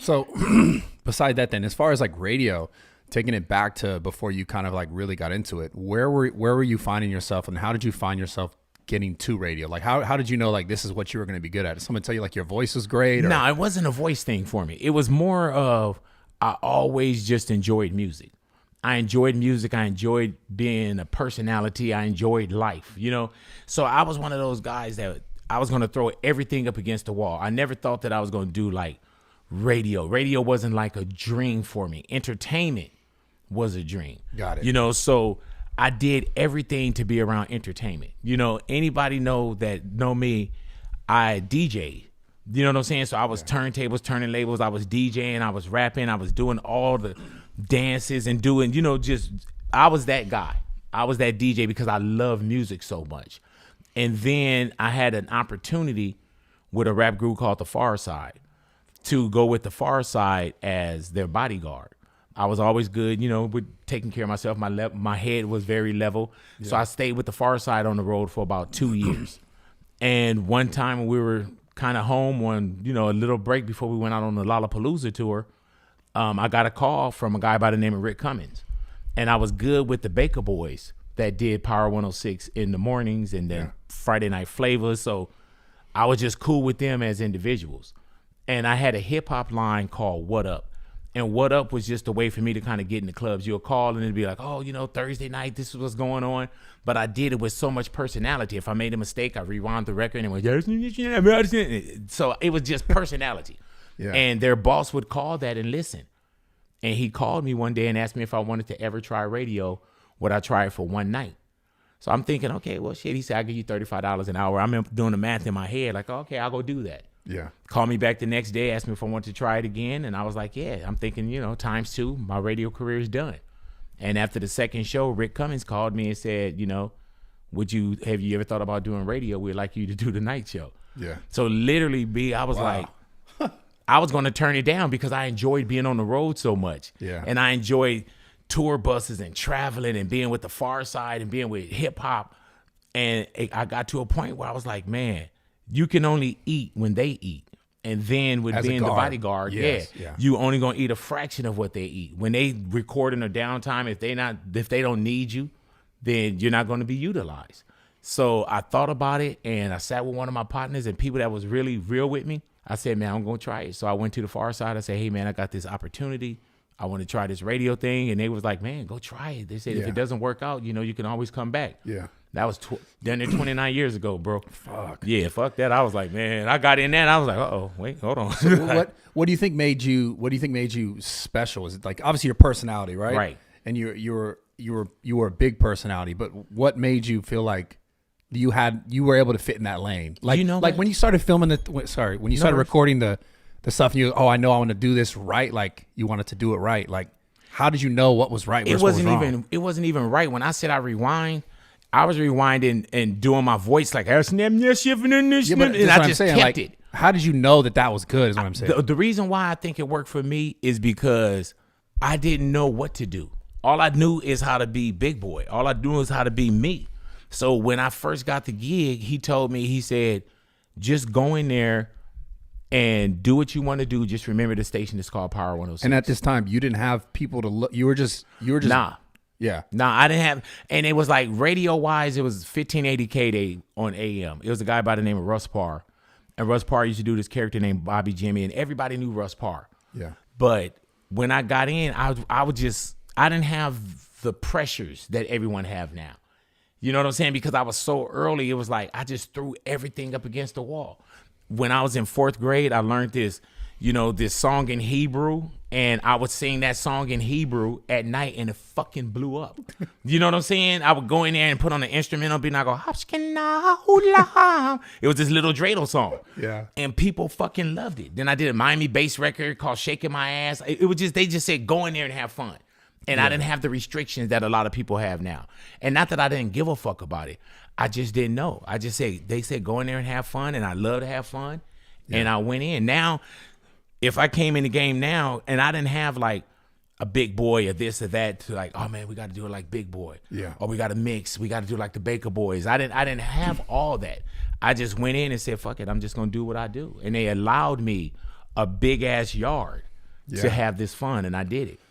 So beside that then, as far as like radio, taking it back to before you kind of like really got into it, where were you finding yourself, and how did you find yourself getting to radio? Like how did you know like this is what you were going to be good at? Did someone tell you like your voice was great? Or? No, it wasn't a voice thing for me. It was more of I always just enjoyed music. I enjoyed music. I enjoyed being a personality. I enjoyed life, you know? So I was one of those guys that I was going to throw everything up against the wall. I never thought that I was going to do like radio. Radio wasn't like a dream for me. Entertainment was a dream. Got it. You know, so I did everything to be around entertainment. You know, anybody know me, I DJ'd. You know what I'm saying? So I was turntables, turning labels. I was DJing. I was rapping. I was doing all the dances and doing, you know, just I was that guy. I was that DJ because I love music so much. And then I had an opportunity with a rap group called The Far Side to go with The Far Side as their bodyguard. I was always good, you know, with taking care of myself. My head was very level. Yeah. So I stayed with The Far Side on the road for about 2 years. And one time when we were kind of home on, you know, a little break before we went out on the Lollapalooza tour, I got a call from a guy by the name of Rick Cummins. And I was good with the Baker Boys that did Power 106 in the mornings and then Friday Night Flavor. So I was just cool with them as individuals. And I had a hip hop line called What Up. And What Up was just a way for me to kind of get in the clubs. You'll call and it'd be like, oh, you know, Thursday night, this is what's going on. But I did it with so much personality. If I made a mistake, I rewound the record and it went, so it was just personality. Yeah. And their boss would call that and listen. And he called me one day and asked me if I wanted to ever try radio. Would I try it for one night? So I'm thinking, okay, well, shit. He said, I'll give you $35 an hour. I'm doing the math in my head. Like, okay, I'll go do that. Yeah. Called me back the next day, asked me if I wanted to try it again. And I was like, yeah. I'm thinking, you know, ×2, my radio career is done. And after the second show, Rick Cummins called me and said, you know, have you ever thought about doing radio? We'd like you to do the night show. Yeah. So literally, I was like, I was going to turn it down because I enjoyed being on the road so much. Yeah. And I enjoyed tour buses and traveling and being with the Far Side and being with hip hop. And I got to a point where I was like, man, you can only eat when they eat. And then with being the bodyguard, you only going to eat a fraction of what they eat. When they record in their downtime, if they don't need you, then you're not going to be utilized. So I thought about it and I sat with one of my partners and people that was really real with me. I said, man, I'm going to try it. So I went to the Far Side. I said, hey, man, I got this opportunity. I want to try this radio thing. And they was like, man, go try it. They said, if it doesn't work out, you know, you can always come back. Yeah. That was done there 29 years ago, bro. Fuck. Yeah, fuck that. I was like, man, I got in there and I was like, uh-oh, wait, hold on. So what do you think made you special? Is it like obviously your personality, right? Right. And you were a big personality, but what made you feel like you were able to fit in that lane? Like, you know, like when you started filming when you started recording the stuff and I know I want to do this right. Like you wanted to do it right. Like, how did you know what was right? It wasn't even right. When I said I rewind, I was rewinding and doing my voice like, and I just kept it. How did you know that was good is what I'm saying. The reason why I think it worked for me is because I didn't know what to do. All I knew is how to be Big Boy. All I knew is how to be me. So when I first got the gig, he told me, he said, just go in there and do what you want to do. Just remember the station is called Power 106. And at this time, you didn't have people to look. You were just nah. Yeah. Nah, I didn't have, and it was like radio-wise, it was 1580 K-Day on AM. It was a guy by the name of Russ Parr. And Russ Parr used to do this character named Bobby Jimmy, and everybody knew Russ Parr. Yeah. But when I got in, I didn't have the pressures that everyone have now. You know what I'm saying? Because I was so early, it was like I just threw everything up against the wall. When I was in 4th grade, I learned this song in Hebrew, and I would sing that song in Hebrew at night, and it fucking blew up. You know what I'm saying? I would go in there and put on the instrumental beat, and I go, it was this little dreidel song. Yeah. And people fucking loved it. Then I did a Miami bass record called Shaking My Ass. It was just, they just said, go in there and have fun. And I didn't have the restrictions that a lot of people have now. And not that I didn't give a fuck about it. I just didn't know. They said, go in there and have fun. And I love to have fun. Yeah. And I went in. Now, if I came in the game now and I didn't have like a Big Boy or this or that to like, oh man, we got to do it like Big Boy. Yeah. Or we got to mix. We got to do like the Baker Boys. I didn't have all that. I just went in and said, fuck it. I'm just going to do what I do. And they allowed me a big ass yard Yeah. to have this fun, and I did it.